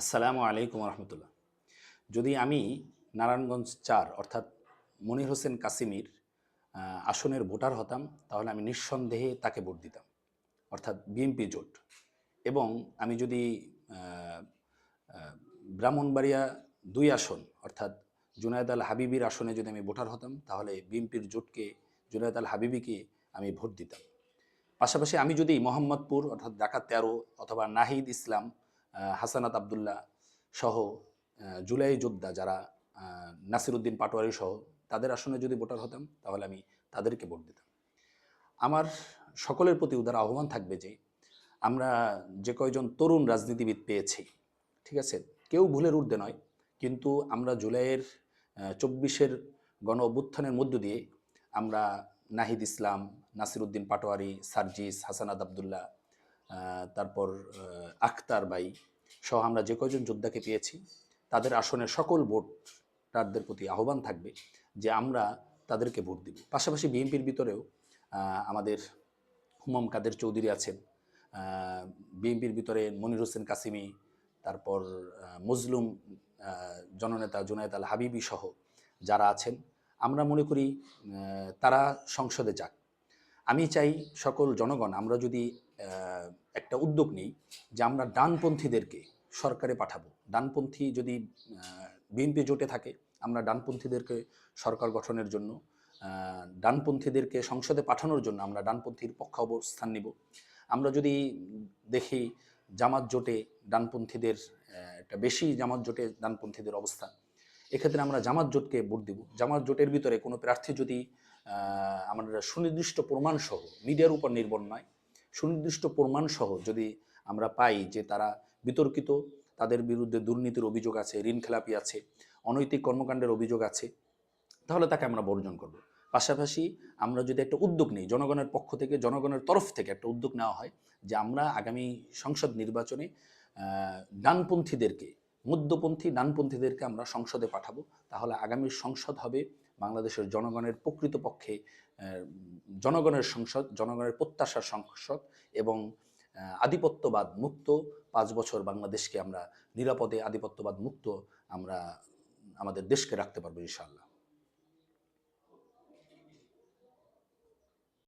আসসালামু আলাইকুম রহমতুল্লাহ। যদি আমি নারায়ণগঞ্জ ৪ অর্থাৎ মনির হোসেন কাসিমির আসনের ভোটার হতাম, তাহলে আমি নিঃসন্দেহে তাকে ভোট দিতাম, অর্থাৎ বিএনপি জোট। এবং আমি যদি আহ, আহ, ব্রাহ্মণবাড়িয়া ২ আসন অর্থাৎ জুনায়েদ আল হাবিবির আসনে যদি আমি ভোটার হতাম, তাহলে বিএনপির জোটকে, জুনায়েদ আল হাবিবিকে আমি ভোট দিতাম। পাশাপাশি আমি যদি মোহাম্মদপুর অর্থাৎ ঢাকা ১৩ অথবা নাহিদ ইসলাম, হাসানাত আবদুল্লাহ সহ জুলাই যোদ্ধা যারা, নাসিরউদ্দিন পাটোয়ারি সহ তাদের আসনে যদি ভোটার হতাম, তাহলে আমি তাদেরকে ভোট দিতাম। আমার সকলের প্রতি উদার আহ্বান থাকবে যে আমরা যে কয়জন তরুণ রাজনীতিবিদ পেয়েছি, ঠিক আছে, কেউ ভুলের ঊর্ধ্বে নয়, কিন্তু আমরা জুলাইয়ের ২৪-এর গণ অভ্যুত্থানের মধ্য দিয়ে আমরা নাহিদ ইসলাম, নাসিরউদ্দিন পাটোয়ারি, সার্জিস, হাসানাত আবদুল্লাহ, তারপর আখতার বাই সহ আমরা যে কয়জন যোদ্ধাকে পেয়েছি, তাদের আসনের সকল ভোটারদের প্রতি আহ্বান থাকবে যে আমরা তাদেরকে ভোট দিব। পাশাপাশি বিএনপির ভিতরেও আমাদের হুমাম কাদের চৌধুরী আছেন, বিএনপির ভিতরে মনির হোসেন কাসিমি, তারপর মজলুম জননেতা জুনায়েদ আল হাবিবি সহ যারা আছেন, আমরা মনে করি তারা সংসদে যাক। আমি চাই সকল জনগণ আমরা যদি একটা উদ্যোগ নিই যে আমরা ডানপন্থীদেরকে সরকারে পাঠাবো। ডানপন্থী যদি বিএনপি জোটে থাকে, আমরা ডানপন্থীদেরকে সরকার গঠনের জন্য, ডানপন্থীদেরকে সংসদে পাঠানোর জন্য আমরা ডানপন্থীর পক্ষে অবস্থান নিব। আমরা যদি দেখি জামাত জোটে ডানপন্থীদের একটা বেশি, জামাত জোটে ডানপন্থীদের অবস্থান, এক্ষেত্রে আমরা জামাত জোটকে ভোট দিব। জামাত জোটের ভিতরে কোনো প্রার্থী যদি আমরা সুনির্দিষ্ট প্রমাণসহ, মিডিয়ার উপর নির্ভর নয়, সুনির্দিষ্ট প্রমাণসহ যদি আমরা পাই যে তারা বিতর্কিত, তাদের বিরুদ্ধে দুর্নীতির অভিযোগ আছে, ঋণ খেলাপি আছে, অনৈতিক কর্মকাণ্ডের অভিযোগ আছে, তাহলে তাকে আমরা বর্জন করব। পাশাপাশি আমরা যদি একটা উদ্যোগ নিই, জনগণের পক্ষ থেকে, জনগণের তরফ থেকে একটা উদ্যোগ নেওয়া হয় যে আমরা আগামী সংসদ নির্বাচনে ডানপন্থীদেরকে, মধ্যপন্থী ডানপন্থীদেরকে আমরা সংসদে পাঠাবো, তাহলে আগামীর সংসদ হবে বাংলাদেশের জনগণের প্রকৃতপক্ষে জনগণের সংসদ, জনগণের প্রত্যাশার সংসদ এবং আধিপত্যবাদ মুক্ত ৫ বছর বাংলাদেশকে আমরা নিরাপদে আধিপত্যবাদ মুক্ত আমরা আমাদের দেশকে রাখতে পারবো ইনশাআল্লাহ।